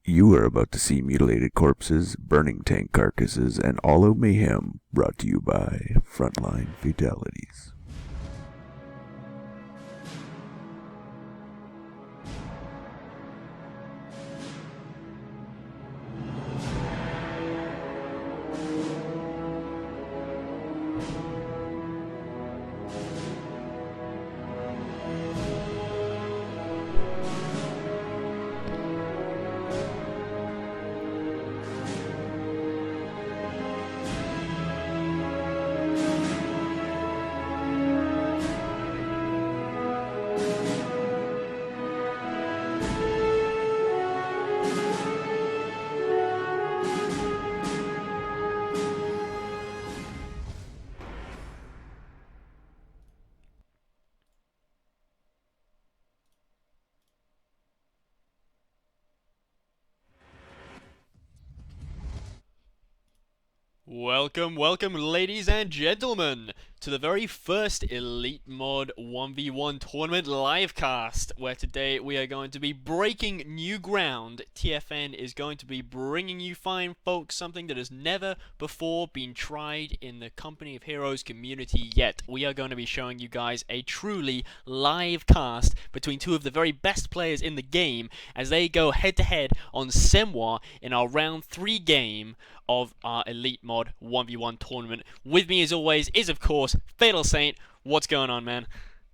You are about to see mutilated corpses, burning tank carcasses, and all out mayhem brought to you by Frontline Fatalities. Welcome, ladies and gentlemen, to the very first Elite Mod 1v1 tournament livecast, where today we are going to be breaking new ground. TFN is going to be bringing you fine folks something that has never before been tried in the Company of Heroes community yet. We are going to be showing you guys a truly live cast between two of the very best players in the game as they go head to head on Semwa in our round 3 game of our Elite Mod 1v1 tournament. With me as always is of course Fatal Saint. What's going on, man?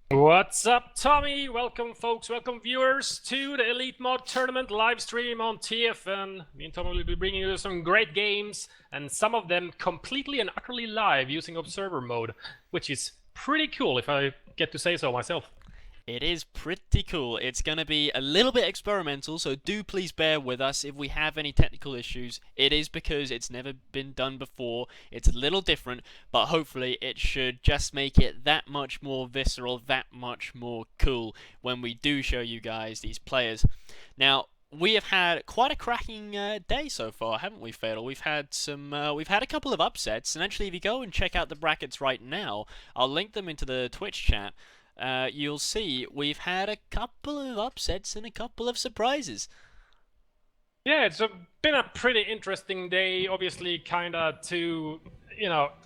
What's up, Tommy? Welcome folks, welcome viewers to the Elite Mod tournament live stream on TFN. Me and Tommy will be bringing you some great games, and some of them completely and utterly live using observer mode, which is pretty cool if I get to say so myself. It is pretty cool. It's going to be a little bit experimental, so do please bear with us if we have any technical issues. It is because it's never been done before. It's a little different, but hopefully it should just make it that much more visceral, that much more cool when we do show you guys these players. Now, we have had quite a cracking day so far, haven't we, Fatal? We've had a couple of upsets, and actually if you go and check out the brackets right now, I'll link them into the Twitch chat. You'll see we've had a couple of upsets and a couple of surprises. Yeah, it's been a pretty interesting day. Obviously, kinda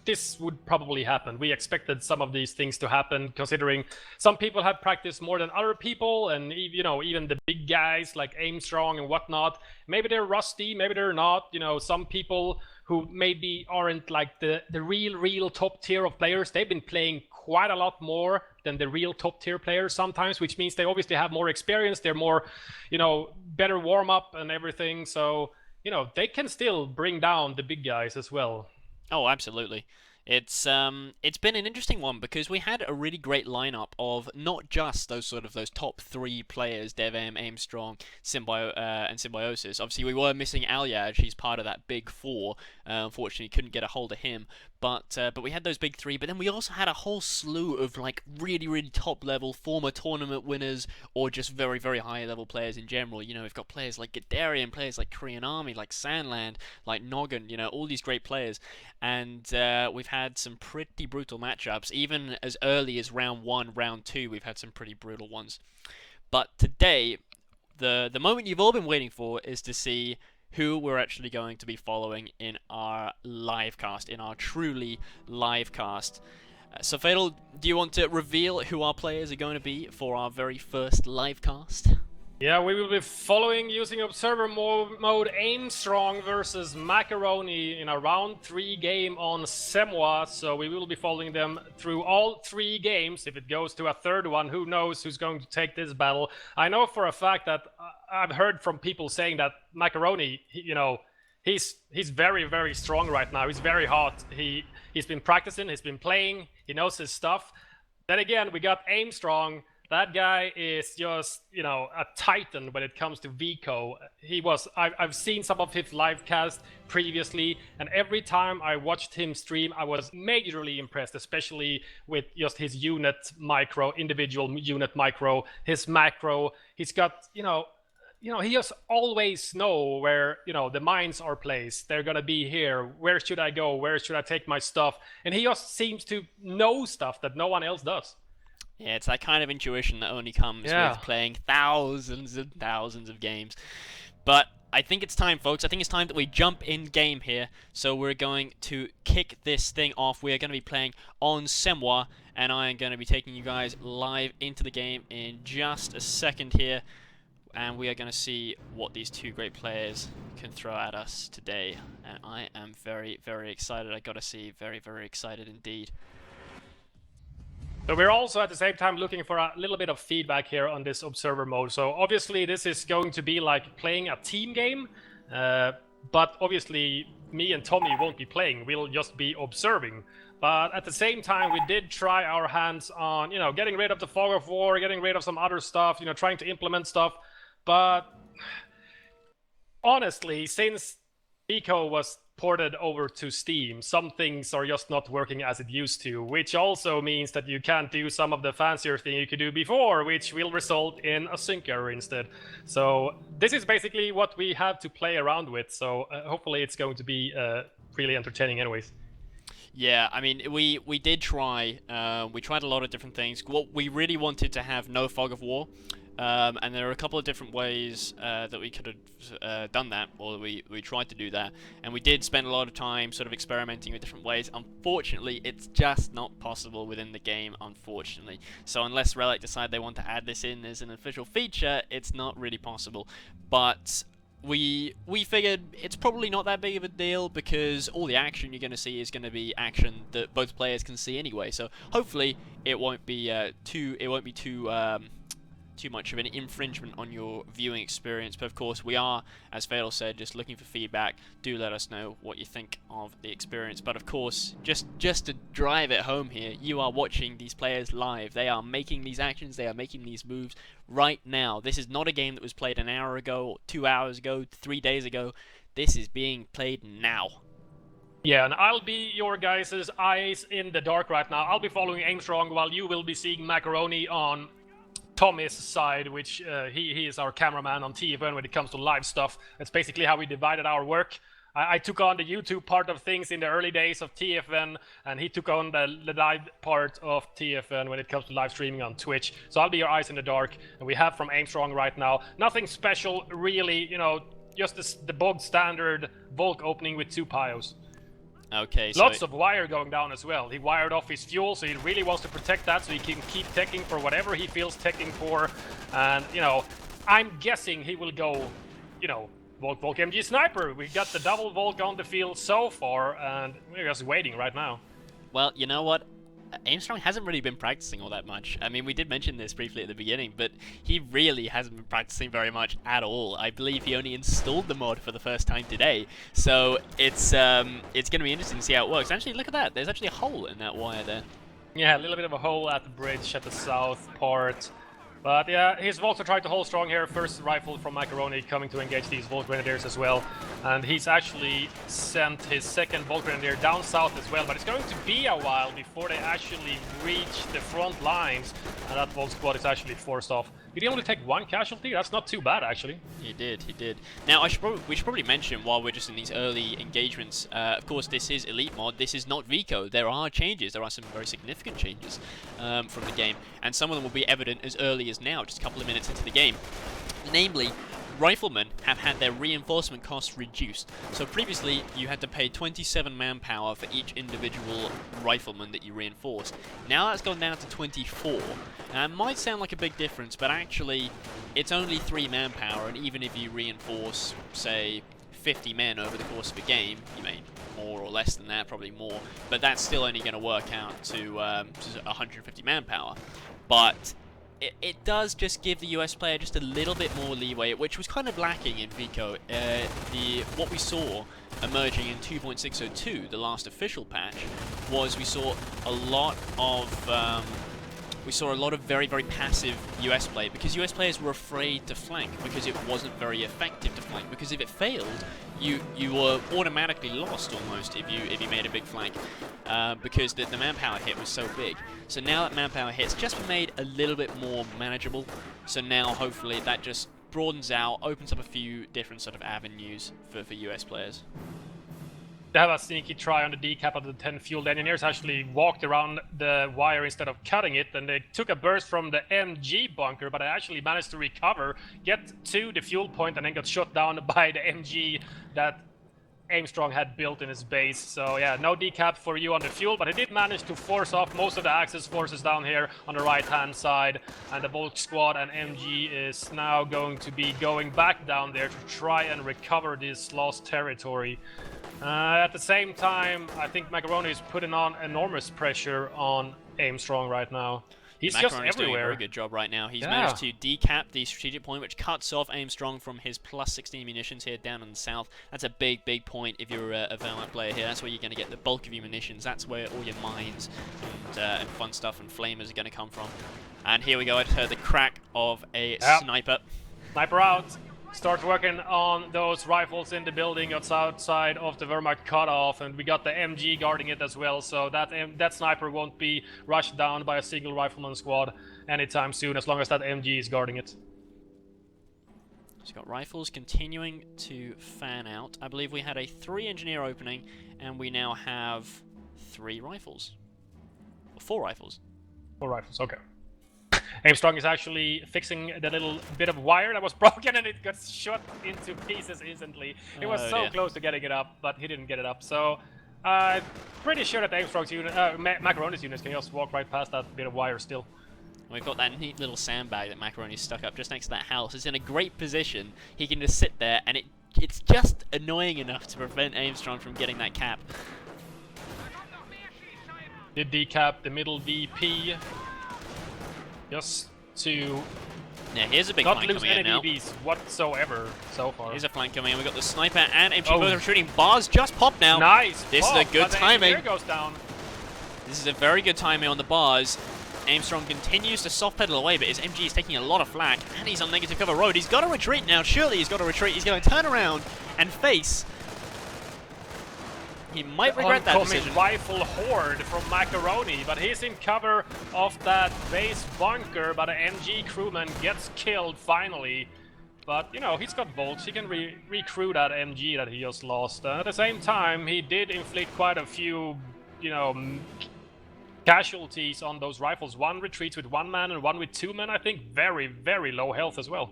this would probably happen. We expected some of these things to happen, considering some people have practiced more than other people, and even the big guys like Aimstrong and whatnot. Maybe they're rusty, maybe they're not. Some people who maybe aren't like the real top tier of players, they've been playing quite a lot more than the real top tier players sometimes, which means they obviously have more experience, they're more, better warm up and everything. So, they can still bring down the big guys as well. Oh, absolutely. It's been an interesting one because we had a really great lineup of not just those top 3 players, DevM, Aimstrong, and Symbiosis. Obviously, we were missing Alyaj. He's part of that big 4. Unfortunately, couldn't get a hold of him. But we had those big 3. But then we also had a whole slew of like really top level former tournament winners or just very high level players in general. We've got players like Gadarian, players like Korean Army, like Sandland, like Noggin. All these great players, and we've had some pretty brutal matchups. Even as early as round 1, round 2, we've had some pretty brutal ones. But today, the moment you've all been waiting for is to see who we're actually going to be following in our live cast, in our truly live cast. So Fatal, do you want to reveal who our players are going to be for our very first live cast? Yeah, we will be following using observer mode Aimstrong versus Maccaronni in a round 3 game on Semwa. So we will be following them through all 3 games. If it goes to a third one, who knows who's going to take this battle. I know for a fact that I've heard from people saying that Maccaronni, he's very strong right now. He's very hot. He's been practicing, he's been playing, he knows his stuff. Then again, we got Aimstrong. That guy is just, a titan when it comes to Vico. I've seen some of his live cast previously, and every time I watched him stream, I was majorly impressed, especially with just his individual unit micro, his macro. He's got, he just always know where, the mines are placed. They're gonna be here. Where should I go? Where should I take my stuff? And he just seems to know stuff that no one else does. Yeah, it's that kind of intuition that only comes with playing thousands and thousands of games. But I think it's time, folks. I think it's time that we jump in game here. So we're going to kick this thing off. We are going to be playing on Semwa, and I am going to be taking you guys live into the game in just a second here. And we are going to see what these two great players can throw at us today. And I am very, very excited. I gotta see, very, very excited indeed. So we're also at the same time looking for a little bit of feedback here on this observer mode. So obviously this is going to be like playing a team game, but obviously me and Tommy won't be playing. We'll just be observing. But at the same time, we did try our hands on, you know, getting rid of the fog of war, getting rid of some other stuff, you know, trying to implement stuff. But honestly, since Vico was ported over to Steam, some things are just not working as it used to, which also means that you can't do some of the fancier thing you could do before, which will result in a sync error instead. So this is basically what we have to play around with, so hopefully it's going to be really entertaining anyways. Yeah, I mean, we did try. We tried a lot of different things. What we really wanted to have no fog of war. And there are a couple of different ways that we could have done that, or we tried to do that, and we did spend a lot of time sort of experimenting with different ways. Unfortunately, it's just not possible within the game, unfortunately. So unless Relic decide they want to add this in as an official feature, it's not really possible. But we figured it's probably not that big of a deal, because all the action you're going to see is going to be action that both players can see anyway. So hopefully it won't be too much of an infringement on your viewing experience. But of course, we are, as Fatal said, just looking for feedback. Do let us know what you think of the experience. But of course, just to drive it home here, you are watching these players live. They are making these actions, they are making these moves right now. This is not a game that was played an hour ago, or 2 hours ago, 3 days ago. This is being played now. Yeah, and I'll be your guys' eyes in the dark right now. I'll be following Aimstrong while you will be seeing Maccaronni on Tommy's side, which he is our cameraman on TFN when it comes to live stuff. That's basically how we divided our work. I took on the YouTube part of things in the early days of TFN, and he took on the live part of TFN when it comes to live streaming on Twitch. So I'll be your eyes in the dark, and we have from Aimstrong right now nothing special really, you know, just the bog standard Volk opening with 2 pios. Okay, so lots of wire going down as well. He wired off his fuel, so he really wants to protect that so he can keep teching for whatever he feels teching for. And, you know, I'm guessing he will go, you know, Volk MG Sniper. We got the double Volk on the field so far, and we're just waiting right now. Well, you know what? Aimstrong hasn't really been practicing all that much. I mean, we did mention this briefly at the beginning, but he really hasn't been practicing very much at all. I believe he only installed the mod for the first time today, so it's going to be interesting to see how it works. Actually, look at that. There's actually a hole in that wire there. Yeah, a little bit of a hole at the bridge at the south part. But yeah, he's also trying to hold strong here. First rifle from Maccaronni coming to engage these Volk Grenadiers as well. And he's actually sent his second Volk Grenadier down south as well. But it's going to be a while before they actually reach the front lines. And that Volk squad is actually forced off. Did he only take 1 casualty? That's not too bad, actually. He did. Now, we should probably mention, while we're just in these early engagements, of course, this is Elite mod. This is not Vico. There are changes. There are some very significant changes from the game. And some of them will be evident as early as now, just a couple of minutes into the game. Namely, riflemen have had their reinforcement costs reduced. So previously, you had to pay 27 manpower for each individual rifleman that you reinforced. Now that's gone down to 24. Now, it might sound like a big difference, but actually, it's only 3 manpower, and even if you reinforce, say, 50 men over the course of a game, you may more or less than that, probably more, but that's still only going to work out to 150 manpower. But it does just give the US player just a little bit more leeway, which was kind of lacking in Vico. What we saw emerging in 2.602, the last official patch, was we saw a lot of very, very passive US play, because US players were afraid to flank because it wasn't very effective to flank, because if it failed, you were automatically lost almost if you made a big flank, because the manpower hit was so big. So now that manpower hit's just been made a little bit more manageable, so now hopefully that just broadens out, opens up a few different sort of avenues for US players. have a sneaky try on the decap of the 10 fuel. The engineers actually walked around the wire instead of cutting it, and they took a burst from the MG bunker, but I actually managed to recover, get to the fuel point, and then got shot down by the MG that Aimstrong had built in his base. So yeah, no decap for you on the fuel, but he did manage to force off most of the Axis forces down here on the right-hand side, and the Volk squad and MG is now going to be going back down there to try and recover this lost territory. At the same time, I think Maccaronni is putting on enormous pressure on Aimstrong right now. He's just Maccaroni's doing a everywhere. very good job right now. He's managed to decap the strategic point, which cuts off Aimstrong from his plus 16 munitions here down in the south. That's a big, big point if you're a Wehrmacht player here. That's where you're going to get the bulk of your munitions. That's where all your mines and fun stuff and flamers are going to come from. And here we go. I just heard the crack of a sniper. Sniper out. Start working on those rifles in the building outside of the Wehrmacht cutoff, and we got the MG guarding it as well, so that sniper won't be rushed down by a single rifleman squad anytime soon, as long as that MG is guarding it. He's got rifles continuing to fan out. I believe we had a 3 engineer opening, and we now have 3 rifles. Or 4 rifles. 4 rifles, okay. Aimstrong is actually fixing the little bit of wire that was broken, and it got shot into pieces instantly. He was so close to getting it up, but he didn't get it up. So, pretty sure that Aimstrong's unit, Maccaroni's units can just walk right past that bit of wire still. We've got that neat little sandbag that Maccaroni's stuck up just next to that house. It's in a great position. He can just sit there, and it's just annoying enough to prevent Aimstrong from getting that cap. Did decap the middle VP. Just to here's a big not flank lose coming in any now. BBs whatsoever so far. Here's a flank coming in. We've got the sniper and MG both are shooting. Bars just popped now. Nice. This is a good timing. Here goes down. This is a very good timing on the bars. Aimstrong continues to soft pedal away, but his MG is taking a lot of flak, and he's on negative cover road. He's got to retreat now. Surely he's got to retreat. He's going to turn around and face. He might regret that decision. Rifle horde from Maccaroni, but he's in cover of that base bunker, but an MG crewman gets killed finally. But, you know, he's got bolts. He can recrew that MG that he just lost. At the same time, he did inflict quite a few, you know, casualties on those rifles. One retreats with 1 man and one with 2 men, I think. Very, very low health as well.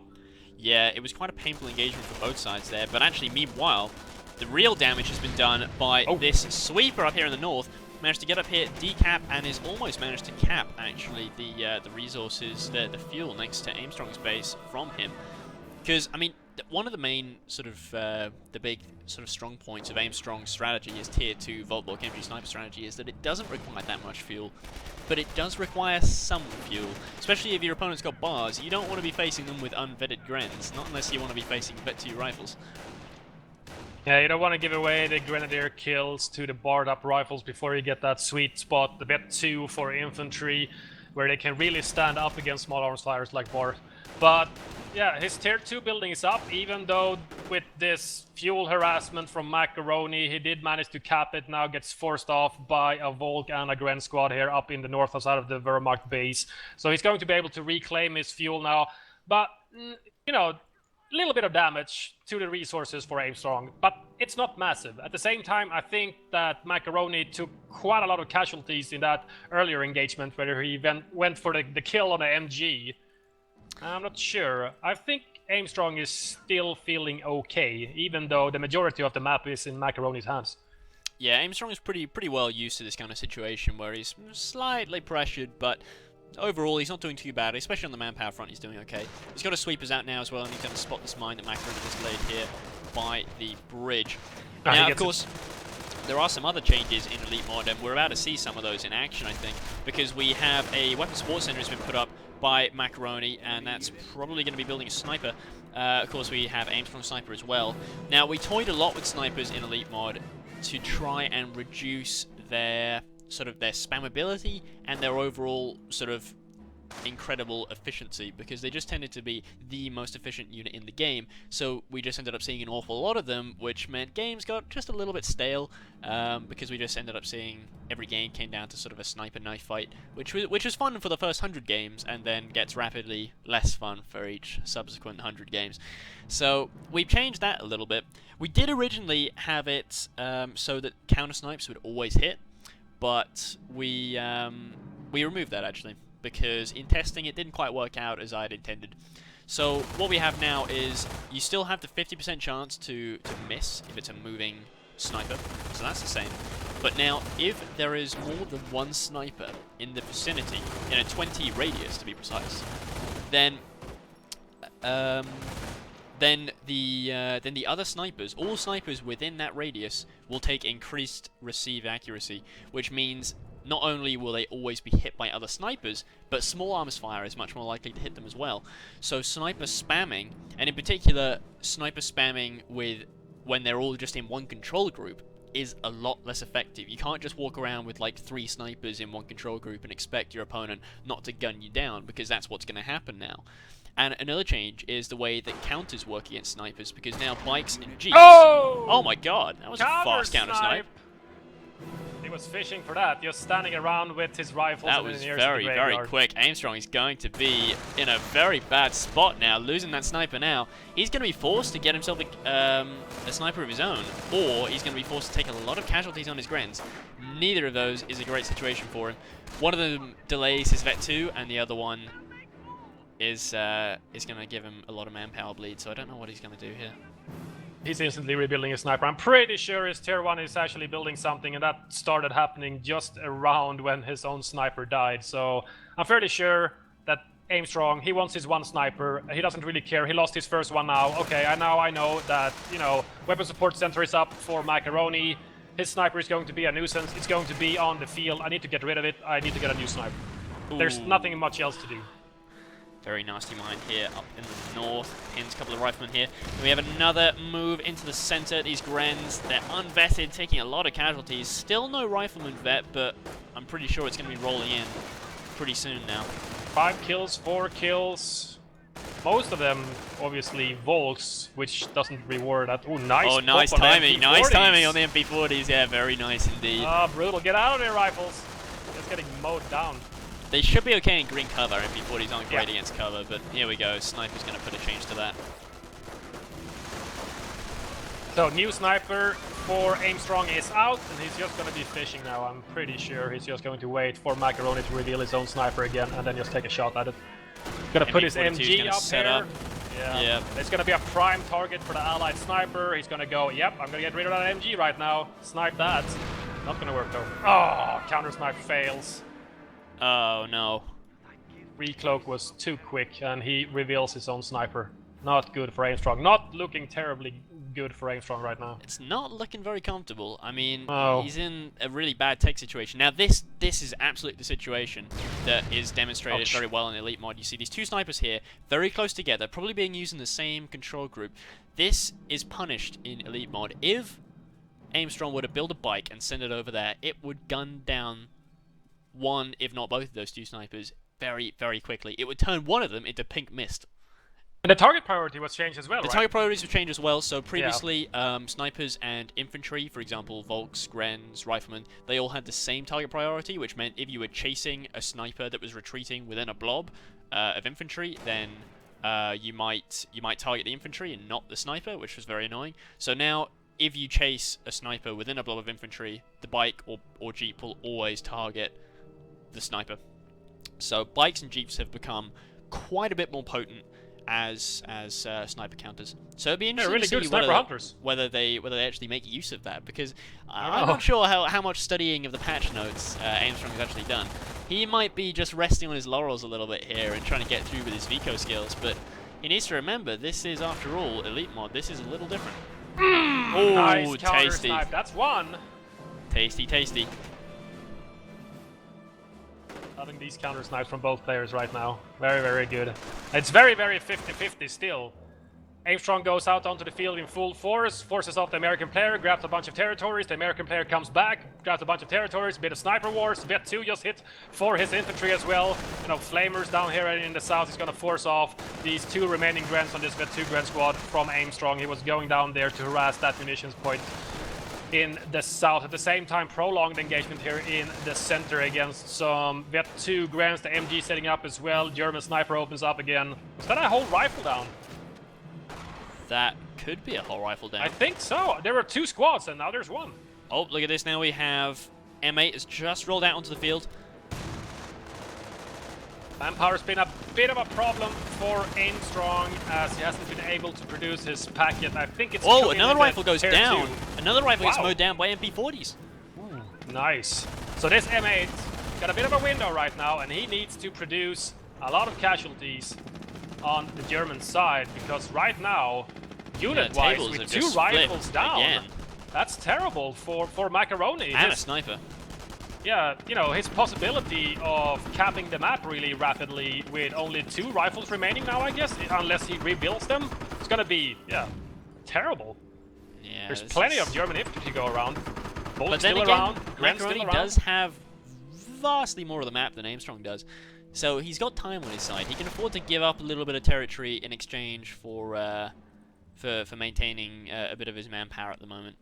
Yeah, it was quite a painful engagement for both sides there, but actually, meanwhile, the real damage has been done by this sweeper up here in the north. Managed to get up here, decap, and has almost managed to cap, actually, the resources, the fuel next to Aimstrong's base from him. Because, I mean, one of the main sort of, the big sort of strong points of Aimstrong's strategy, his tier 2 Voltblock MG sniper strategy, is that it doesn't require that much fuel, but it does require some fuel. Especially if your opponent's got bars, you don't want to be facing them with unvetted Grens, not unless you want to be facing Vet 2 rifles. Yeah, you don't want to give away the Grenadier kills to the barred up rifles before you get that sweet spot, the Vet 2 for infantry, where they can really stand up against small arms fighters like Bar. But yeah, his tier 2 building is up, even though with this fuel harassment from Maccaroni, he did manage to cap it, now gets forced off by a Volk and a Gren squad here up in the north side of the Wehrmacht base. So he's going to be able to reclaim his fuel now, but, you know, little bit of damage to the resources for Aimstrong, but it's not massive. At the same time, I think that Maccaroni took quite a lot of casualties in that earlier engagement, where he went for the kill on the MG. I'm not sure. I think Aimstrong is still feeling okay, even though the majority of the map is in Maccaroni's hands. Yeah, Aimstrong is pretty well used to this kind of situation, where he's slightly pressured, but overall, he's not doing too bad, especially on the manpower front, he's doing okay. He's got his sweepers out now as well, and he's going to spot this mine that Maccaroni just laid here by the bridge. Now, of course, there are some other changes in Elite Mod, and we're about to see some of those in action, I think, because we have a weapon support center has been put up by Maccaroni, and that's probably going to be building a sniper. Of course, we have Aimstrong sniper as well. Now, we toyed a lot with snipers in Elite Mod to try and reduce their spammability and their overall sort of incredible efficiency, because they just tended to be the most efficient unit in the game. So we just ended up seeing an awful lot of them, which meant games got just a little bit stale, because we just ended up seeing every game came down to sort of a sniper knife fight, which was fun for the first 100 games, and then gets rapidly less fun for each subsequent 100 games. So we've changed that a little bit. We did originally have it so that counter snipes would always hit, but we removed that actually, because in testing it didn't quite work out as I'd intended. So what we have now is you still have the 50% chance to miss if it's a moving sniper, so that's the same. But now, if there is more than one sniper in the vicinity, in a 20 radius to be precise, then the other snipers, all snipers within that radius, will take increased receive accuracy, which means not only will they always be hit by other snipers, but small arms fire is much more likely to hit them as well. So sniper spamming, and in particular sniper spamming when they're all just in one control group, is a lot less effective. You can't just walk around with like 3 snipers in one control group and expect your opponent not to gun you down, because that's what's going to happen now. And another change is the way that counters work against snipers, because now bikes and jeeps... Oh my god, that was a fast counter snipe. He was fishing for that, just standing around with his rifles. That was very, very quick. Aimstrong is going to be in a very bad spot now, losing that sniper now. He's going to be forced to get himself a sniper of his own, or he's going to be forced to take a lot of casualties on his Grens. Neither of those is a great situation for him. One of them delays his Vet 2, and the other one is going to give him a lot of manpower bleed, so I don't know what he's going to do here. He's instantly rebuilding his sniper. I'm pretty sure his tier 1 is actually building something, and that started happening just around when his own sniper died. So I'm fairly sure that Aimstrong, he wants his one sniper. He doesn't really care. He lost his first one now. Okay, I know that, you know, weapon support center is up for Maccaronni. His sniper is going to be a nuisance. It's going to be on the field. I need to get rid of it. I need to get a new sniper. Ooh. There's nothing much else to do. Very nasty mine here up in the north. Pins a couple of riflemen here. And we have another move into the center. These Grens, they're unvetted, taking a lot of casualties. Still no rifleman vet, but I'm pretty sure it's going to be rolling in pretty soon now. 5 kills, 4 kills. Most of them, obviously, Volks, which doesn't reward that. Oh, nice. Oh, nice timing. Nice timing on the MP40s. Yeah, very nice indeed. Ah, brutal. Get out of there, rifles. Just getting mowed down. They should be okay in green cover. MP40s aren't great against cover, but here we go. Sniper's going to put a change to that. So, new sniper for Aimstrong is out, and he's just going to be fishing now. I'm pretty sure he's just going to wait for Maccaronni to reveal his own sniper again, and then just take a shot at it. Gonna put his MG up here. Yeah. It's gonna be a prime target for the allied sniper. He's gonna go, yep, I'm gonna get rid of that MG right now. Snipe that. Not gonna work though. Oh, counter snipe fails. Oh no. Recloak was too quick, and he reveals his own sniper. Not good for Aimstrong. Not looking terribly good for Aimstrong right now. It's not looking very comfortable. I mean, Oh. he's in a really bad tech situation. Now this is absolutely the situation that is demonstrated Ouch. very well in Elite Mod. You see these two snipers here, very close together, probably being used in the same control group. This is punished in Elite Mod. If Aimstrong were to build a bike and send it over there, it would gun down one, if not both of those two snipers very, very quickly. It would turn one of them into pink mist. And the target priority was changed as well, The right? target priorities have changed as well. So previously, snipers and infantry, for example, Volks, Grens, Riflemen, they all had the same target priority, which meant if you were chasing a sniper that was retreating within a blob of infantry, then you might target the infantry and not the sniper, which was very annoying. So now, if you chase a sniper within a blob of infantry, the bike or jeep will always target the sniper. So bikes and jeeps have become quite a bit more potent as sniper counters. So it'd be interesting really to good see sniper hunters. whether they actually make use of that, because I'm not sure how much studying of the patch notes Aimstrong has actually done. He might be just resting on his laurels a little bit here and trying to get through with his Vico skills, but he needs to remember this is, after all, Elite Mod. This is a little different. Oh, Nice counter tasty. snipe. That's one. Tasty, tasty. Having these counter snipes from both players right now. Very, very good. It's very, very 50-50 still. Aimstrong goes out onto the field in full force, forces off the American player, grabs a bunch of territories. The American player comes back, grabs a bunch of territories, bit of sniper wars. Vet 2 just hit for his infantry as well. You know, Flamers down here in the south is going to force off these 2 remaining Grens on this Vet 2 Gren squad from Aimstrong. He was going down there to harass that munitions point in the south. At the same time, prolonged engagement here in the center against some Vet 2 Grens. The MG setting up as well. German sniper opens up again. Was that a whole rifle down? That could be a whole rifle down. I think so. There were 2 squads and now there's 1. Oh, look at this. Now we have M8 has just rolled out onto the field. Manpower's been a bit of a problem for Aimstrong as he hasn't been able to produce his packet. I think it's... Oh, another rifle goes tier down. 2. Another rifle gets Wow. mowed down by MP40s. Nice. So this M8 got a bit of a window right now and he needs to produce a lot of casualties on the German side because right now, unit-wise, tables with have 2 just rifles flipped down, again. that's terrible for Maccaronni. And a sniper. Yeah, you know, his possibility of capping the map really rapidly with only 2 rifles remaining now, I guess, unless he rebuilds them, it's gonna be, yeah, terrible. Yeah, There's this plenty is- of German infantry to go around. But Bolt's then still again, around, Gren's still Maccaroni around. does have vastly more of the map than Aimstrong does. So he's got time on his side. He can afford to give up a little bit of territory in exchange for maintaining a bit of his manpower at the moment.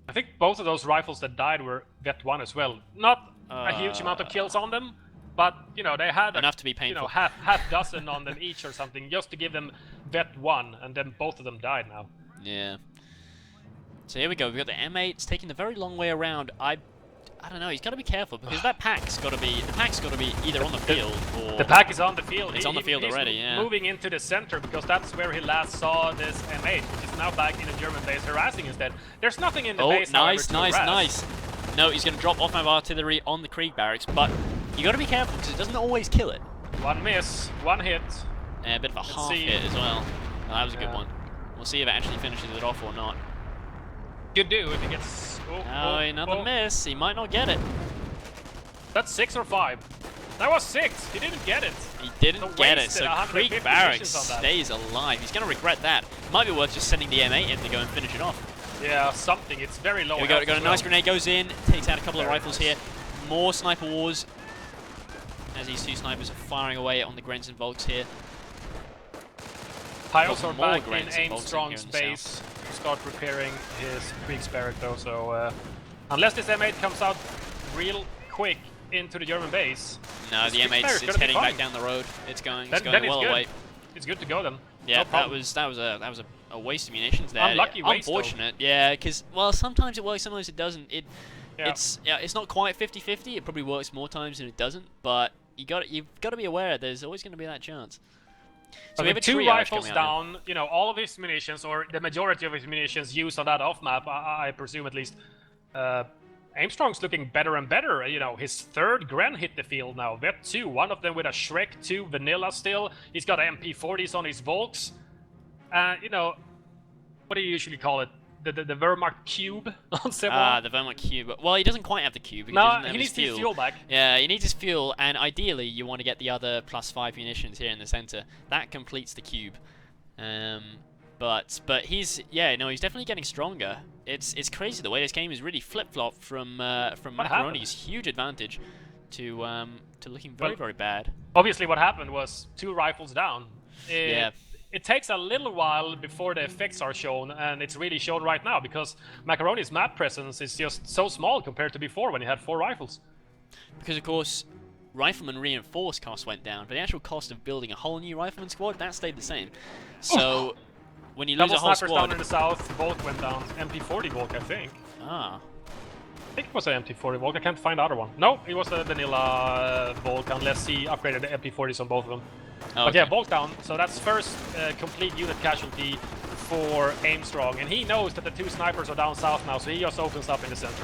I think both of those rifles that died were Vet 1 as well. Not a huge amount of kills on them, but, you know, they had Enough to be painful. you know, half dozen on them each or something, just to give them Vet 1, and then both of them died now. Yeah. So here we go. We've got the M8. It's taking the very long way around. I don't know. He's got to be careful because the pack's got to be either on the field or The pack is on the field. It's on the field he's already, yeah. moving into the center because that's where he last saw this M8, which is now back in a German base harassing instead. There's nothing in the Oh, base, however, to nice. harass. No, he's going to drop off-map artillery on the Krieg barracks, but you got to be careful because it doesn't always kill it. 1 miss, 1 hit. A bit of a half see. hit as well. Oh, that was a good Yeah. one. We'll see if it actually finishes it off or not. Could do if he gets... Oh, another miss. He might not get it. That's 6 or 5. That was 6. He didn't get it. He didn't So get it, wasted so 150 Krieg barracks munitions on that. stays alive. He's going to regret that. Might be worth just sending the M8 in to go and finish it off. Yeah, something. It's very low. Here we go. health Got a as nice well. grenade goes in, takes out a couple of Very rifles nice. here. More sniper wars as these 2 snipers are firing away on the Grens and Volks here. Piles Got are more back in Grens and Volks in here Aimstrong's in the base to start repairing his Krieg's barrack though, so unless this M8 comes out real quick into the German base, No, this the Krieg's barrack's M8's gonna it's be heading fine. back down the road. It's going Then it's well good. away. It's good to go then. Yeah, No that problem. was a waste of munitions there. Unlucky waste, though. Unfortunate. Yeah, because well, sometimes it works, sometimes it doesn't. Yeah. It's not quite 50-50. It probably works more times than it doesn't. But you've got to be aware. There's always going to be that chance. So we have a with 2 triage rifles coming out down, you know, all of his munitions, or the majority of his munitions used on that off-map, I presume at least, Aimstrong's looking better and better. You know, his 3rd Gren hit the field now. Vet 2, one of them with a Shrek 2 vanilla still. He's got MP40s on his Volks. You know, what do you usually call it? The Wehrmacht cube on Seba? The Wehrmacht cube. Well, he doesn't quite have the cube. Because he No, doesn't have he his needs his fuel back. Yeah, he needs his fuel, and ideally you want to get the other +5 munitions here in the center. That completes the cube. But he's he's definitely getting stronger. It's crazy the way this game is really flip-flopped from Maccaroni's huge advantage to looking very bad. Obviously, what happened was 2 rifles down. Yeah. It takes a little while before the effects are shown, and it's really shown right now because Maccaroni's map presence is just so small compared to before when he had 4 rifles. Because of course, Rifleman reinforced cost went down, but the actual cost of building a whole new Rifleman squad, that stayed the same. So when you lose Double a whole snipers squad, down in the south, Volk went down. MP40 Volk, I think. ah, I think it was an MP40 Volk. I can't find the other one. No, it was a vanilla Volk, unless he upgraded the MP40s on both of them. oh, But yeah, okay. Volk down. So that's first complete unit casualty for Aimstrong, and he knows that the 2 snipers are down south now, so he just opens up in the center.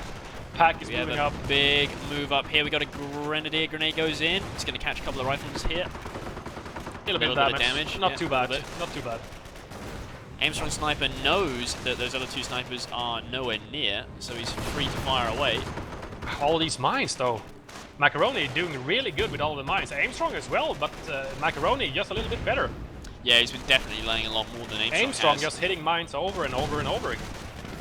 Pack is We have moving a up. big move up here. We got a grenadier grenade goes in. It's going to catch a couple of rifles here. A little bit of damage. Not yeah, too a little bad. bit. Not too bad. Aimstrong sniper knows that those other 2 snipers are nowhere near, so he's free to fire away. All these mines, though. Maccaronni doing really good with all the mines. Aimstrong as well, but Maccaronni just a little bit better. Yeah, he's been definitely laying a lot more than Aimstrong Aimstrong has. just hitting mines over and over and over again.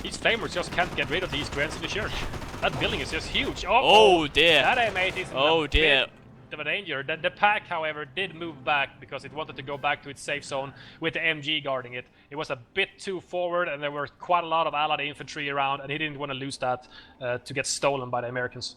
These flamers just can't get rid of these grants in the church. That building is just huge. Oh dear. That M8 is Oh dear. of a danger. The pack, however, did move back because it wanted to go back to its safe zone with the MG guarding it. It was a bit too forward, and there were quite a lot of allied infantry around, and he didn't want to lose that to get stolen by the Americans.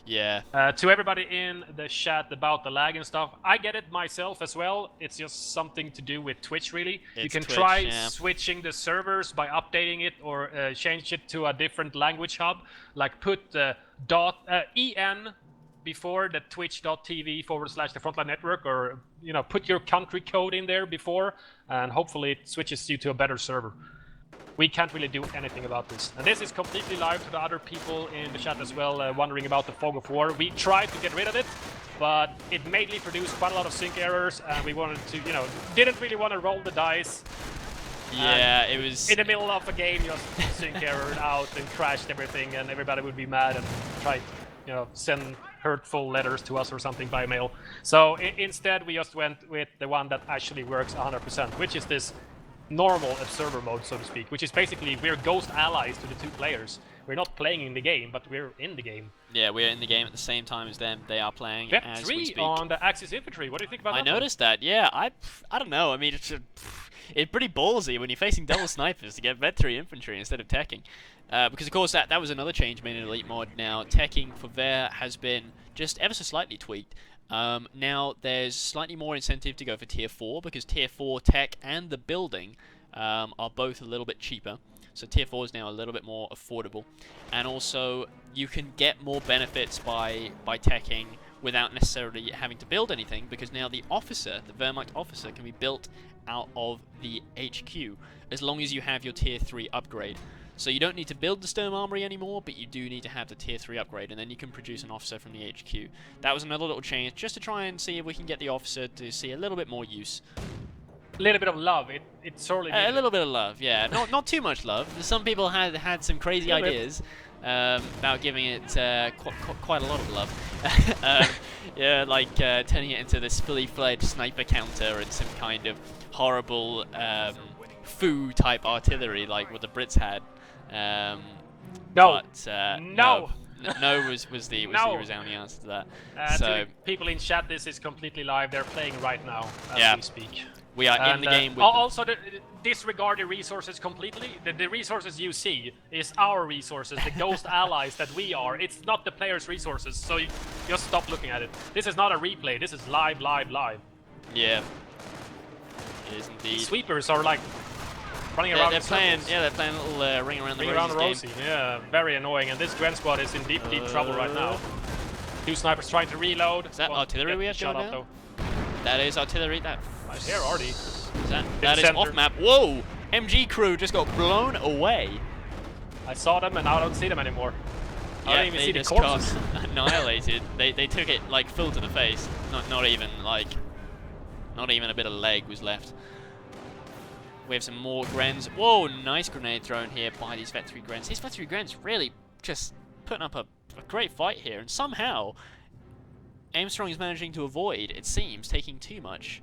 Yeah. To everybody in the chat about the lag and stuff, I get it myself as well. It's just something to do with Twitch, really. You can Twitch, try yeah. switching the servers by updating it or change it to a different language hub, like put EN before the twitch.tv/the Frontline Network, or put your country code in there before, and hopefully it switches you to a better server. We can't really do anything about this. And this is completely live to the other people in the chat as well, wondering about the fog of war. We tried to get rid of it, but it mainly produced quite a lot of sync errors, and we wanted to, didn't really want to roll the dice. Yeah, it was... In the middle of a game, just sync errored out and crashed everything, and everybody would be mad and try, send hurtful letters to us or something by mail. So instead, we just went with the one that actually works 100%, which is this normal observer mode, so to speak, which is basically we're ghost allies to the two players. We're not playing in the game, but we're in the game. Yeah, we're in the game at the same time as them. They are playing Vet as 3 we speak. on the Axis Infantry. What do you think about that? I noticed that. Yeah, I don't know. I mean, it's pretty ballsy when you're facing double snipers to get Vet 3 infantry instead of teching. Because of course that was another change made in Elite mod. Now teching for Ver has been just ever so slightly tweaked. Now there's slightly more incentive to go for tier 4 because tier 4 tech and the building are both a little bit cheaper. So tier 4 is now a little bit more affordable, and also you can get more benefits by teching without necessarily having to build anything, because now the officer, the Wehrmacht officer, can be built out of the HQ as long as you have your tier 3 upgrade. So you don't need to build the Stone Armory anymore, but you do need to have the tier 3 upgrade, and then you can produce an officer from the HQ. That was another little change, just to try and see if we can get the officer to see a little bit more use. A little bit of love. It sorely needed. A little bit of love, yeah. Not too much love. Some people had some crazy ideas about giving it quite a lot of love. Yeah, like turning it into this fully fledged sniper counter and some kind of horrible foo type artillery like what the Brits had. No. But, no. No was the resounding answer to that. So to people in chat, this is completely live. They're playing right now as we speak. We are in the game with also, disregard the resources completely. The resources you see is our resources, the ghost allies that we are. It's not the players' resources, so you just stop looking at it. This is not a replay. This is live. Yeah. It is indeed. Sweepers are like running around. They're playing a little ring around the rosy. Yeah, very annoying. And this Grand Squad is in deep trouble right now. Two snipers trying to reload. Is that artillery we have shot going up down? though. That is artillery. That Here, Artie. That is off map. Whoa! MG crew just got blown away. I saw them and now I don't see them anymore. I Yeah, don't even they see the just corpses. got annihilated. They took it like full to the face. Not even a bit of leg was left. We have some more Grens. Whoa, nice grenade thrown here by these Vet 3 Grens. These Vet 3 Grens really just putting up a great fight here, and somehow Aimstrong is managing to avoid, it seems, taking too much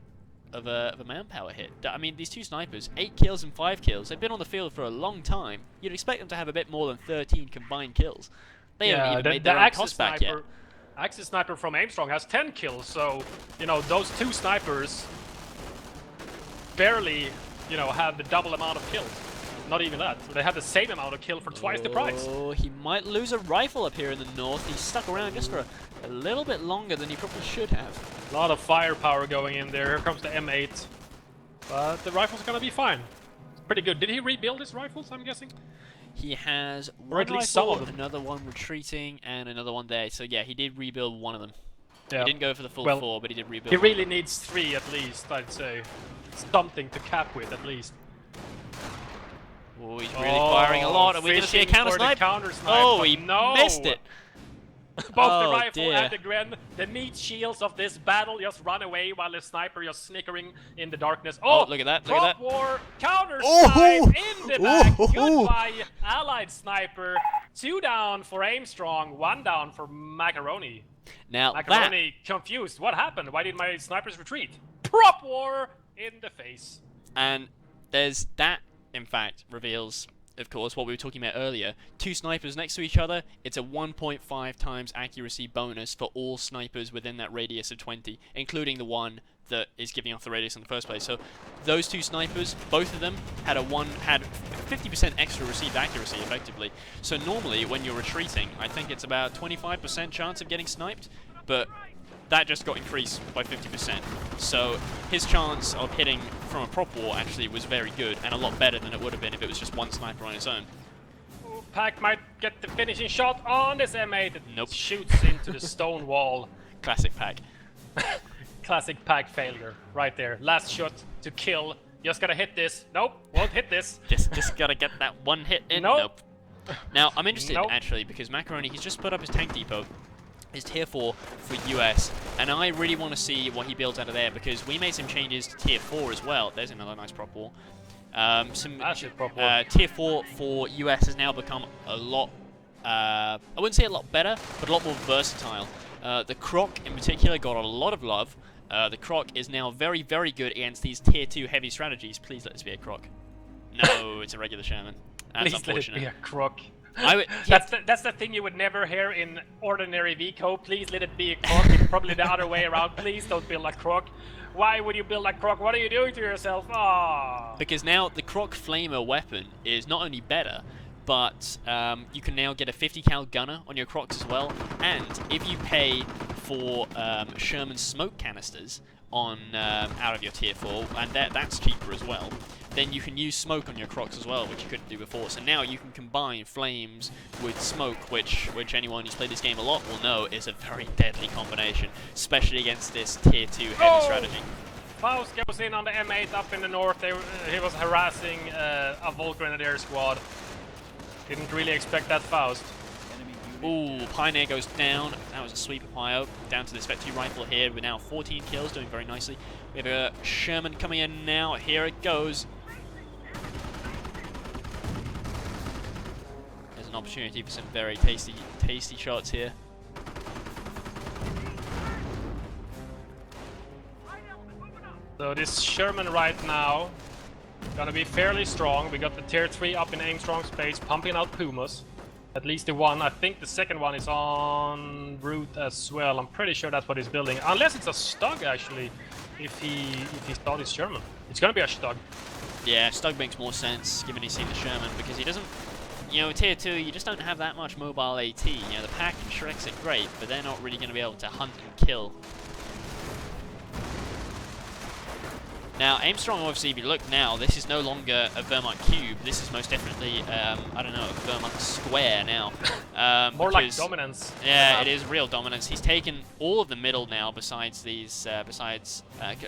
of a manpower hit. I mean, these two snipers, 8 kills and 5 kills, they've been on the field for a long time. You'd expect them to have a bit more than 13 combined kills. They haven't even made their own cost back yet. Axis sniper from Aimstrong has 10 kills, so, those two snipers barely, have the double amount of kills. Not even that. So they have the same amount of kill for twice the price. Oh, he might lose a rifle up here in the north. He's stuck around just for a little bit longer than he probably should have. A lot of firepower going in there. Here comes the M8. But the rifle's gonna be fine. It's pretty good. Did he rebuild his rifles, I'm guessing? He has Or one at least some rifle, of them. another one retreating, and another one there. So yeah, he did rebuild one of them. Yeah. He didn't go for the full 4, but he did rebuild He one. really needs 3 at least, I'd say. Something to cap with, at least. Oh, he's really firing a lot. Are we going to see a counter snipe? Oh, he missed it. Both Oh, the rifle dear. and the Gren, the meat shields of this battle just run away while the sniper just snickering in the darkness. Oh, look at that, look at Prop that. war, counter Oh, snipe in the back. oh, Goodbye, allied sniper. 2 down for Aimstrong, 1 down for Maccaronni. Now Maccaronni confused. What happened? Why did my snipers retreat? Prop war In the face. And there's that, in fact, reveals, of course, what we were talking about earlier. 2 snipers next to each other, it's a 1.5 times accuracy bonus for all snipers within that radius of 20, including the one that is giving off the radius in the first place. So those 2 snipers, both of them had 50% extra received accuracy, effectively. So normally, when you're retreating, I think it's about 25% chance of getting sniped, but that just got increased by 50%. So his chance of hitting from a prop wall actually was very good, and a lot better than it would have been if it was just one sniper on its own. Ooh, Pack might get the finishing shot on this M8. It Nope. shoots into the stone wall. Classic Pack. Classic Pack failure, right there. Last shot to kill. Just gotta hit this. Nope, won't hit this. Just gotta get that one hit in. Nope. Now, I'm interested, Nope. actually, because Maccaronni, he's just put up his tank depot. Is tier 4 for US, and I really want to see what he builds out of there, because we made some changes to tier 4 as well. There's another nice prop wall. Massive prop wall. Tier 4 for US has now become a lot, I wouldn't say a lot better, but a lot more versatile. The Croc in particular got a lot of love. The Croc is now very, very good against these tier 2 heavy strategies. Please let this be a Croc. No, it's a regular Sherman. That's Please unfortunate. let it be a Croc. Yeah. That's the thing you would never hear in ordinary VCO. Please let it be a Croc. It's probably the other way around. Please don't build a Croc. Why would you build a Croc? What are you doing to yourself? Ah. Because now the Croc Flamer weapon is not only better, but you can now get a 50 cal gunner on your Crocs as well. And if you pay for Sherman smoke canisters on out of your tier 4, and that's cheaper as well, then you can use smoke on your Crocs as well, which you couldn't do before. So now you can combine flames with smoke, which anyone who's played this game a lot will know is a very deadly combination, especially against this tier 2 heavy strategy. Faust goes in on the M8 up in the north. He was harassing a Volt Grenadier squad. Didn't really expect that, Faust. Ooh, Pioneer goes down. That was a sweep of Pio. Down to the Spec 2 rifle here. We're now 14 kills, doing very nicely. We have a Sherman coming in now. Here it goes. There's an opportunity for some very tasty shots here. So this Sherman right now gonna be fairly strong. We got the tier 3 up in Aimstrong space, pumping out Pumas. At least the one. I think the second one is on route as well. I'm pretty sure that's what he's building. Unless it's a Stug, actually, if he thought it's Sherman. It's gonna be a Stug. Yeah, Stug makes more sense, given he's seen the Sherman, because he doesn't... You know, tier 2, you just don't have that much mobile AT. You know, the Pack and Shreks are great, but they're not really going to be able to hunt and kill. Now, Aimstrong, obviously, if you look now, this is no longer a Wehrmacht cube. This is most definitely, I don't know, a Wehrmacht square now. More like dominance. Yeah, it is real dominance. He's taken all of the middle now, besides these, a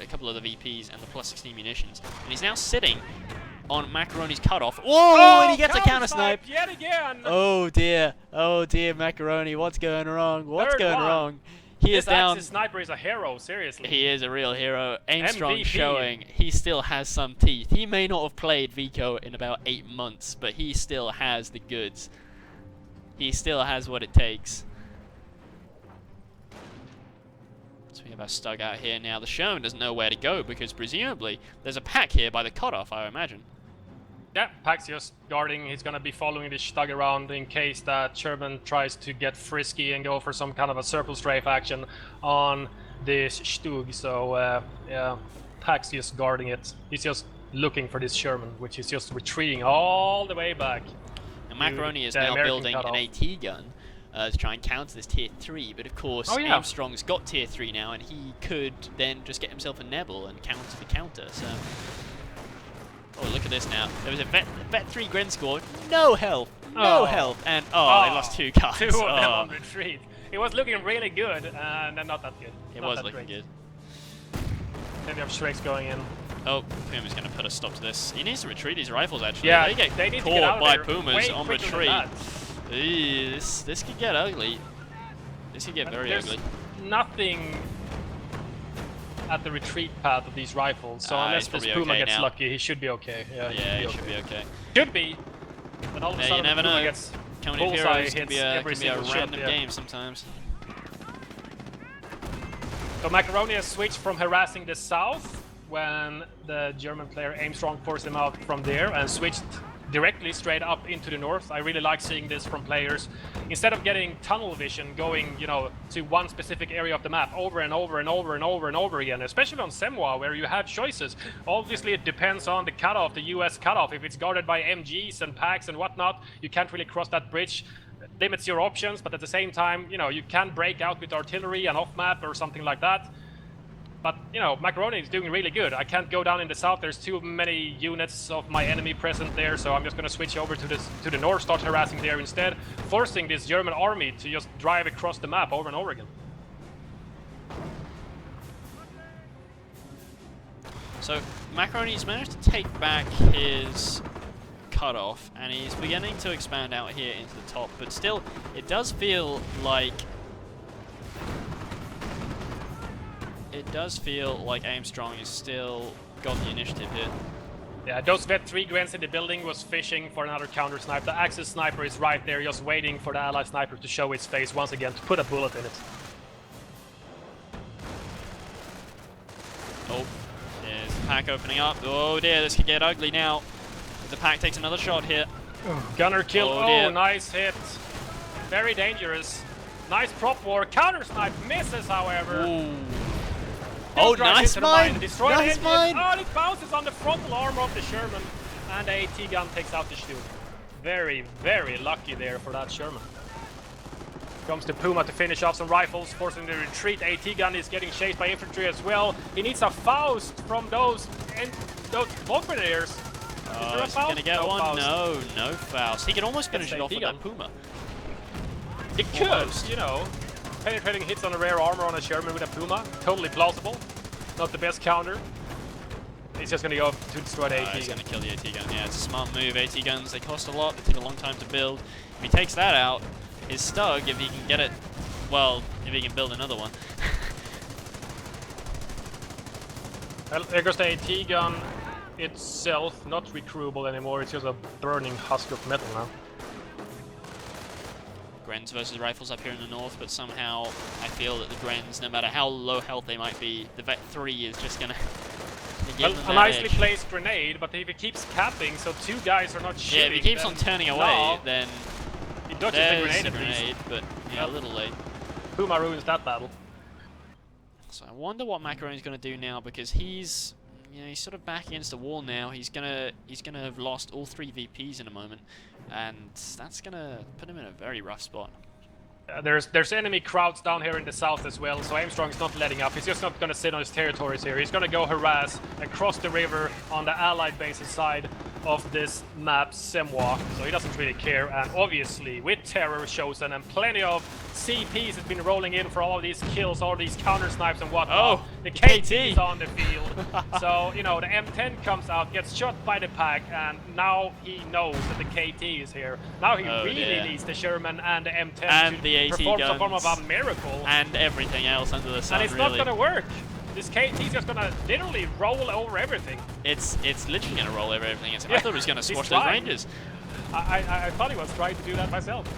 couple of the VPs and the plus 16 munitions. And he's now sitting on Maccaroni's cutoff. Whoa, and he gets a counter snipe yet again. Oh dear, Maccaroni, what's going wrong? What's going wrong? He is down. This sniper is a hero, seriously. He is a real hero. Aimstrong MVP. showing he still has some teeth. He may not have played VCO in about 8 months, but he still has the goods. He still has what it takes. So we have our Stug out here now. The Sherman doesn't know where to go because presumably there's a Pack here by the cutoff, I imagine. Yeah, Pack's just guarding. He's gonna be following this Stug around in case that Sherman tries to get frisky and go for some kind of a circle strafe action on this Stug. So yeah, Pack's just guarding it. He's just looking for this Sherman, which is just retreating all the way back. And Maccaroni is now building an AT gun to try and counter this tier 3, but of course Aimstrong's got tier 3 now, and he could then just get himself a Nebel and counter the counter. So. Oh, look at this now. There was a vet 3 Gren score, no health, no health, and they lost 2 guys. 2 of them on retreat. It was looking really good, and then not that good. It was looking good. Then we have Shreks going in. Oh, Puma's going to put a stop to this. He needs to retreat these rifles, actually. Yeah, they get need caught to get out by of there Pumas way on quicker than retreat. that. This could get ugly. This could get very ugly. Nothing at the retreat path of these rifles, so unless this Puma gets lucky, he should be okay. Yeah, he should be okay. Should be. But all of a sudden, you never Puma know. gets Company of bullseye Heroes can be a random shot, game sometimes. So Maccaroni has switched from harassing the south, when the German player Aimstrong forced him out from there and switched directly straight up into the north. I really like seeing this from players. Instead of getting tunnel vision going, you know, to one specific area of the map over and over and over and over and over again, especially on Semwa where you have choices. Obviously it depends on the cutoff, the US cutoff. If it's guarded by MGs and packs and whatnot, you can't really cross that bridge. Limits your options, but at the same time, you know, you can break out with artillery and off map or something like that. But, you know, Maccaronni is doing really good. I can't go down in the south. There's too many units of my enemy present there, so I'm just going to switch over to the north, start harassing there instead, forcing this German army to just drive across the map over and over again. So Maccaroni's managed to take back his cutoff, and he's beginning to expand out here into the top, but still, it does feel like Aimstrong is still got the initiative here. Yeah, those vet 3 Grens in the building was fishing for another counter snipe. The Axis sniper is right there, just waiting for the allied sniper to show its face once again, to put a bullet in it. Oh, there's the pack opening up. Oh dear, this could get ugly now. The pack takes another shot here. Gunner kill. Oh, nice hit. Very dangerous. Nice prop war. Counter snipe misses, however. Ooh. Oh, nice mine! Nice mine! Oh, it bounces on the frontal armor of the Sherman, and the AT gun takes out the Stuhl. Very, very lucky there for that Sherman. Comes to Puma to finish off some rifles, forcing the retreat. AT gun is getting chased by infantry as well. He needs a Faust from those bombardiers. Oh, is he gonna get no one? Faust. No Faust. He can almost finish it off with that Puma. It could, you know. Penetrating hits on the rare armor on a Sherman with a Puma. Totally plausible. Not the best counter. He's just gonna go to destroy the AT gun. He's gonna kill the AT gun. Yeah, it's a smart move. AT guns, they cost a lot. They take a long time to build. If he takes that out, his Stug, if he can get it, well, if he can build another one. Well, there goes the AT gun itself. Not recruitable anymore. It's just a burning husk of metal now. Grens versus rifles up here in the north, but somehow I feel that the Grens, no matter how low health they might be, the Vet 3 is just gonna give them a that nicely edge. placed grenade, but if it keeps capping, so 2 guys are not shooting. Yeah, if he keeps on turning away, then he dodges there's the grenade, at least. but yeah, a little late. Puma ruins that battle. So I wonder what Maccaroni's gonna do now, because he's, you know, he's sort of back against the wall now. He's gonna have lost all 3 VPs in a moment, and that's gonna put him in a very rough spot. There's enemy crowds down here in the south as well, so Aimstrong is not letting up. He's just not going to sit on his territories here. He's going to go harass across the river on the allied bases side of this map, Semwa, so he doesn't really care. And obviously, with terror chosen and plenty of CPs has been rolling in for all of these kills, all these counter snipes and whatnot. Oh, the KT is on the field. So, you know, the M10 comes out, gets shot by the pack, and now he knows that the KT is here. Now he really needs the Sherman and the M10 and to the AT perform guns some form of a miracle. And everything else under the sun, and it's really. not gonna work. This KT's just gonna literally roll over everything. It's literally gonna roll over everything. I thought it was gonna squash trying. those Rangers. I thought he was trying to do that myself.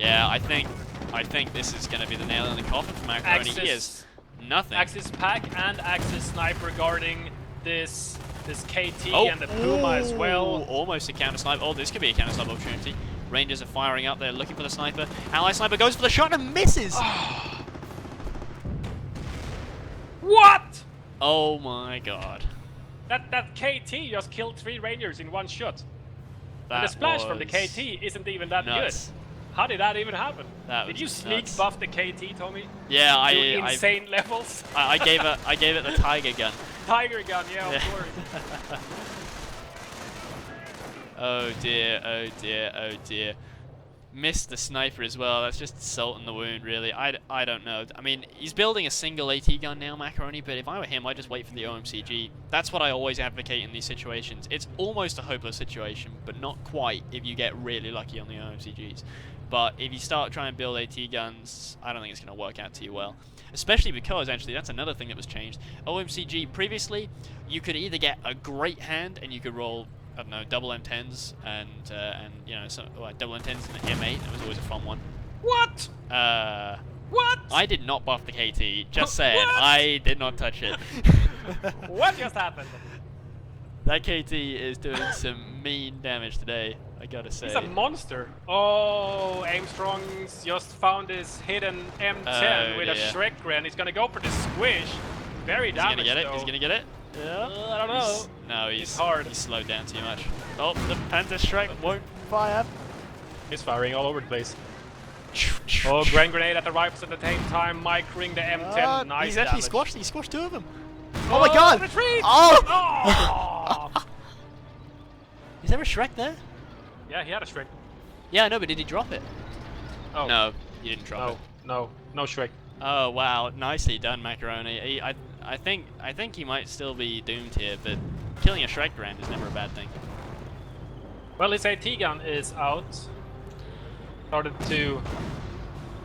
Yeah, I think this is gonna be the nail in the coffin for Maccaroni. He is nothing. Axis pack and Axis sniper guarding this KT and the Puma as well. Almost a counter snipe. Oh, this could be a counter snipe opportunity. Rangers are firing up. They're looking for the sniper. Ally sniper goes for the shot and misses. What? Oh my god. That KT just killed 3 Rangers in one shot. That And the splash from the KT isn't even that nuts. good. How did that even happen? That did was you sneak nuts. buff the KT, Tommy? Yeah, To insane levels? I gave it the Tiger gun. Tiger gun, yeah, of course. Oh dear, oh dear, oh dear. Missed the sniper as well. That's just salt in the wound, really. I don't know. I mean, he's building a single AT gun now, Maccaroni, but if I were him, I'd just wait for the OMCG. That's what I always advocate in these situations. It's almost a hopeless situation, but not quite if you get really lucky on the OMCGs. But if you start trying to build AT guns, I don't think it's going to work out too well. Especially because, actually, that's another thing that was changed. OMCG, previously, you could either get a great hand and you could roll, I don't know, double M10s and you know, double M10s and an M8. That was always a fun one. What? What? I did not buff the KT. Just saying, What? I did not touch it. What just happened? That KT is doing some mean damage today, I gotta say. He's a monster. Oh, Aimstrong's just found his hidden M10 with a Shrek Gren. He's gonna go for the squish. Very damaged, though. He's gonna get it. Yeah. I don't know. No, he's hard. He's slowed down too much. Oh, the Panther Shrek won't fire. He's firing all over the place. Oh, Grand Grenade at the rifles at the same time, micring the M10. Nice He's actually damage. he squashed 2 of them. Oh my god! Retreat! Oh! Is there a Shrek there? Yeah, he had a Shrek. Yeah, I know, but did he drop it? Oh. No, he didn't drop it. No Shrek. Oh wow, nicely done, Maccaronni. I think he might still be doomed here, but killing a Shrek Grand is never a bad thing. Well, his AT gun is out. Started to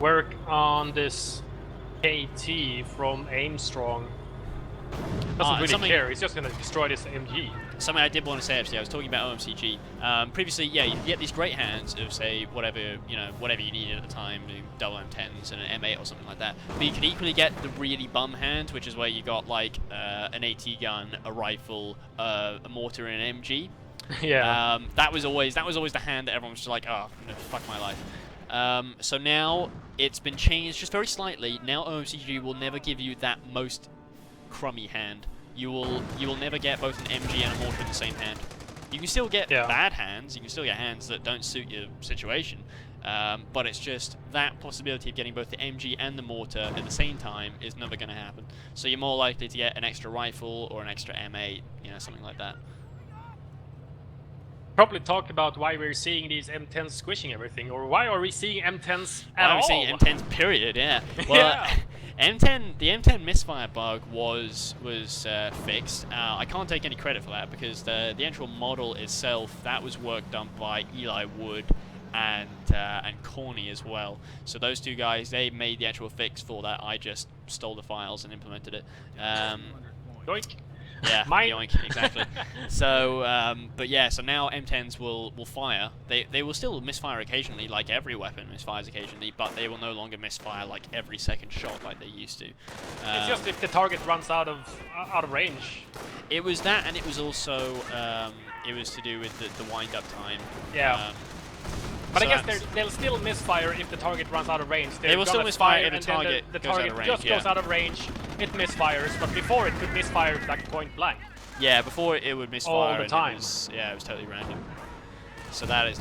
work on this KT from Aimstrong. Doesn't really care, he's just gonna destroy this MG. Something I did want to say actually, I was talking about OMCG. Previously, yeah, you get these great hands of say whatever you needed at the time, double M10s and an M8 or something like that. But you could equally get the really bum hand, which is where you got like an AT gun, a rifle, a mortar, and an MG. Yeah. That was always the hand that everyone was just like, oh, fuck my life. So now it's been changed just very slightly. Now OMCG will never give you that most crummy hand. You will never get both an MG and a mortar in the same hand. You can still get bad hands. You can still get hands that don't suit your situation. But it's just that possibility of getting both the MG and the mortar at the same time is never going to happen. So you're more likely to get an extra rifle or an extra M8, something like that. Probably talk about why we're seeing these M10s squishing everything, or why are we seeing M10s at all? Why are we seeing M10s, period, yeah. Well, the M10 misfire bug was fixed. I can't take any credit for that because the actual model itself, that was work done by Eli Wood and Corny as well. So those two guys, they made the actual fix for that. I just stole the files and implemented it. Yoink. Yeah, yoink, exactly. So, but yeah, so now M10s will fire. They will still misfire occasionally, like every weapon misfires occasionally, but they will no longer misfire like every second shot like they used to. It's just if the target runs out of range. It was that, and it was also it was to do with the wind-up time. Yeah. But so I guess they'll still misfire if the target runs out of range. They will still misfire if the target goes out of range. Just goes out of range, it misfires, but before it could misfire like point blank. Yeah, before it would misfire all the time. It was totally random. So that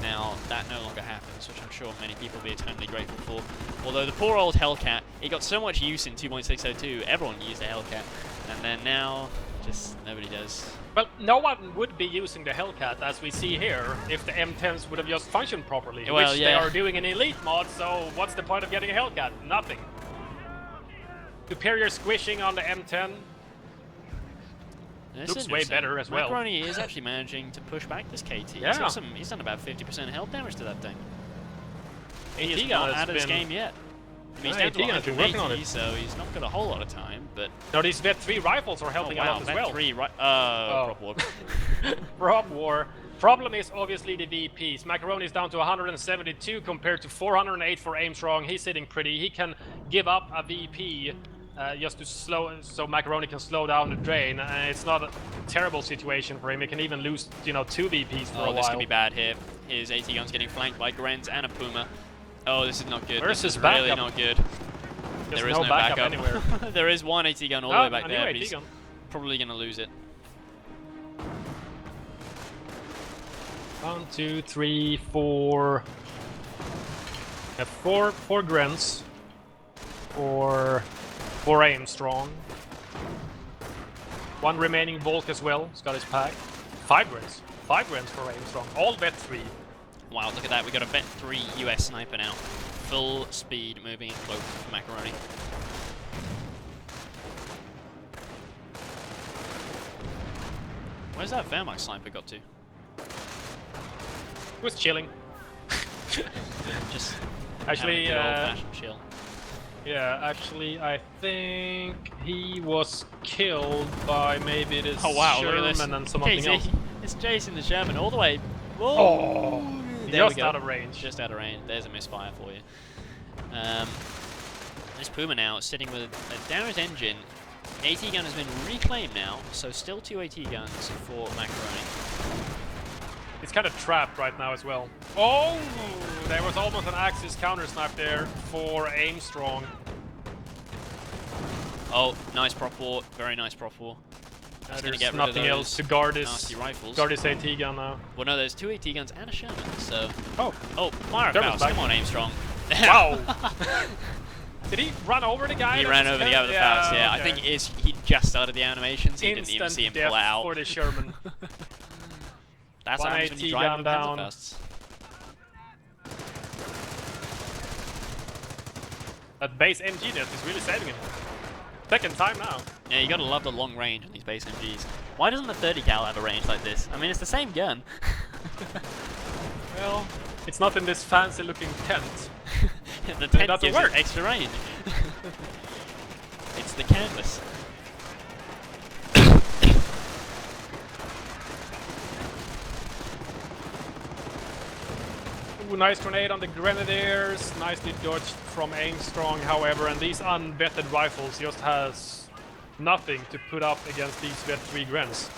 no longer happens, which I'm sure many people will be eternally grateful for. Although the poor old Hellcat, it got so much use in 2.602, everyone used the Hellcat, and then now just nobody does. Well, no one would be using the Hellcat, as we see here, if the M10s would have just functioned properly, which they are doing in Elite mod, so what's the point of getting a Hellcat? Nothing. Superior squishing on the M10. Looks way better as well. Maccaronni is actually managing to push back this KT. Yeah. He's done about 50% health damage to that thing. He is not out of this game yet. I mean, he's down to 180, so he's not got a whole lot of time, but... No, these Vet 3 rifles are helping a lot as well. Vet 3, Prop War. Prop War. Problem is obviously the VPs. Maccaronni is down to 172 compared to 408 for Aimstrong. He's sitting pretty. He can give up a VP just to so Maccaronni can slow down the drain. It's not a terrible situation for him. He can even lose, 2 VPs for a while. This could be bad here. His AT gun's getting flanked by Grens and a Puma. Oh, this is not good. Where's this his is backup? really not good. There is no backup anywhere. There is one AT gun all the way back there, but he's he's probably going to lose it. 1, 2, 3, 4. Four Grens for Aimstrong. 1 remaining Volk as well. He's got his pack. 5 Grens. 5 Grens for Aimstrong. All Vet 3. Wow, look at that. We got a Vet 3 US sniper now. Full speed moving in close for Maccaronni. Where's that Wehrmacht sniper got to? Was chilling. Just actually, old-fashioned chill. Yeah, actually, I think he was killed by maybe this Sherman and something else. It's Jason the Sherman all the way. Whoa. Oh, just out of range. Just out of range. There's a misfire for you. This Puma now sitting with a damaged engine AT gun has been reclaimed now, so still 2 AT guns for Maccaronni. It's kind of trapped right now as well. Oh, there was almost an Axis counter snipe there for Aimstrong. Oh, nice prop war, very nice prop war. That's gonna There's get rid of nothing those else to guard nasty rifles. his AT gun now. Well, no, there's 2 AT guns and a Sherman, so... Oh, Oh, fire Sherman's Faust, back. come on, Aimstrong. wow! Did he run over the guy? He that ran just over the came? other Faust, yeah. I okay. think he just started the animations, he didn't even Instant see him death pull it out. for the Sherman. That's what happens when you 180 drive with gun down. Panzerfausts. That base MG death is really saving him. Second time now. Yeah, you gotta love the long range on these base MGs. Why doesn't the 30 cal have a range like this? I mean, it's the same gun. Well, it's not in this fancy looking tent. The tent doesn't gives work. it extra range. It's the canvas. Ooh, nice grenade on the Grenadiers. Nicely dodged from Aimstrong, however, and these unvetted rifles just has nothing to put up against these vet 3 Grens.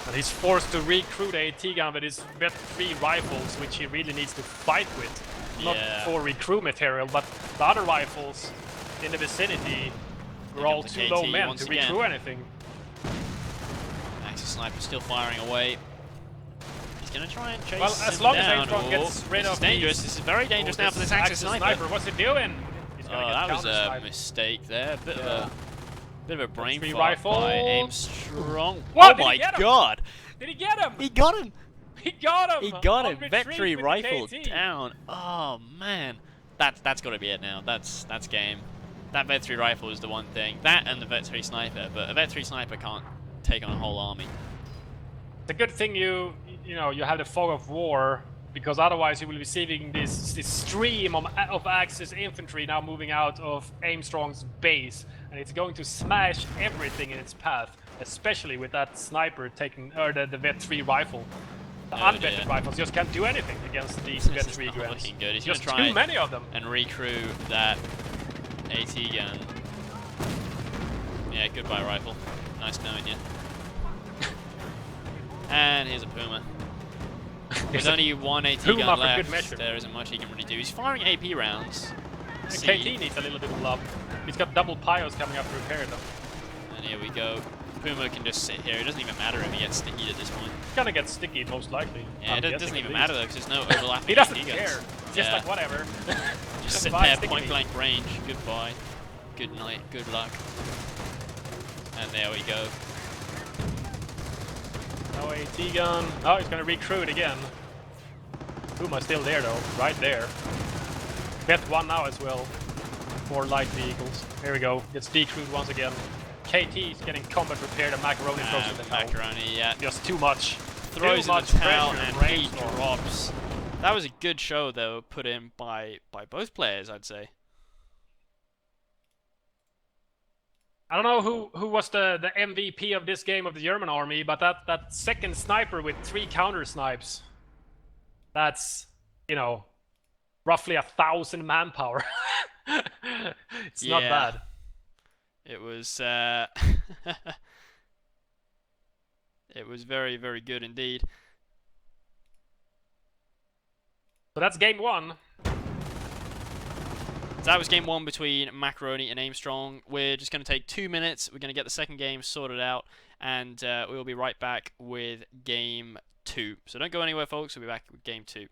And he's forced to recruit a AT gun with his vet 3 rifles, which he really needs to fight with. Not Yeah. for recruit material, but the other rifles in the vicinity were all comes too the low KT men once to again. recruit anything. Axis Sniper still firing away. He's gonna try and chase Well, as him long as down. Aimstrong Oh, gets rid this of is dangerous. these- This is very dangerous now for this Axis Sniper. What's he doing? He's gonna Oh, get that was a counter-sniped. mistake there. Bit of a brain Three fart by rifles. Aimstrong. Whoa, Oh did he my get him? god! Did he get him? He got him! He got him! He got On him! retreat Vetri with the rifle KT. down. Oh man, that's got to be it now. That's game. That Vetri rifle is the one thing. That and the Vetri sniper, but a Vetri sniper can't take on a whole army. It's a good thing you have the fog of war, because otherwise you will be seeing this stream of Axis infantry now moving out of Aimstrong's base, and it's going to smash everything in its path, especially with that sniper taking the Vet 3 rifle. The Oh, unvetted dear. rifles just can't do anything against these Vet This is 3 not Grens. looking good. He's Just gonna try too many of them. and recrew that AT gun. Yeah, goodbye rifle. Nice knowing you. And here's a Puma. There's only one AT Puma gun for good left. measure. There isn't much he can really do. He's firing AP rounds. And See. KT needs a little bit of love. He's got double Pyos coming up to repair them. And here we go. Puma can just sit here. It doesn't even matter if he gets sticky at this point. He's gonna get sticky, most likely. Yeah, I'm it guessing doesn't at even least. matter though, because there's no overlapping He doesn't AT guns. care. Just Yeah. like whatever. Just sit Bye, there, sticky point me. blank range. Goodbye. Good night. Good luck. And there we go. No AT gun. Oh, he's gonna recruit again. Puma's still there though, right there. Bet 1 now as well. 4 light vehicles. Here we go. Gets decrewed once again. KT is getting combat repaired and Maccaronni throws in the towel. Maccaronni, yeah. Just too much. Throws Too in much the towel pressure and for he Aimstrong. drops. That was a good show though, put in by both players, I'd say. I don't know who was the MVP of this game of the German army, but that second sniper with 3 counter snipes. That's, roughly 1,000 manpower. It's not Yeah. bad. It was it was very, very good indeed. So that's game 1. So that was game 1 between Maccaronni and Aimstrong. We're just going to take 2 minutes. We're going to get the second game sorted out, and we'll be right back with game 2. So don't go anywhere, folks. We'll be back with game 2.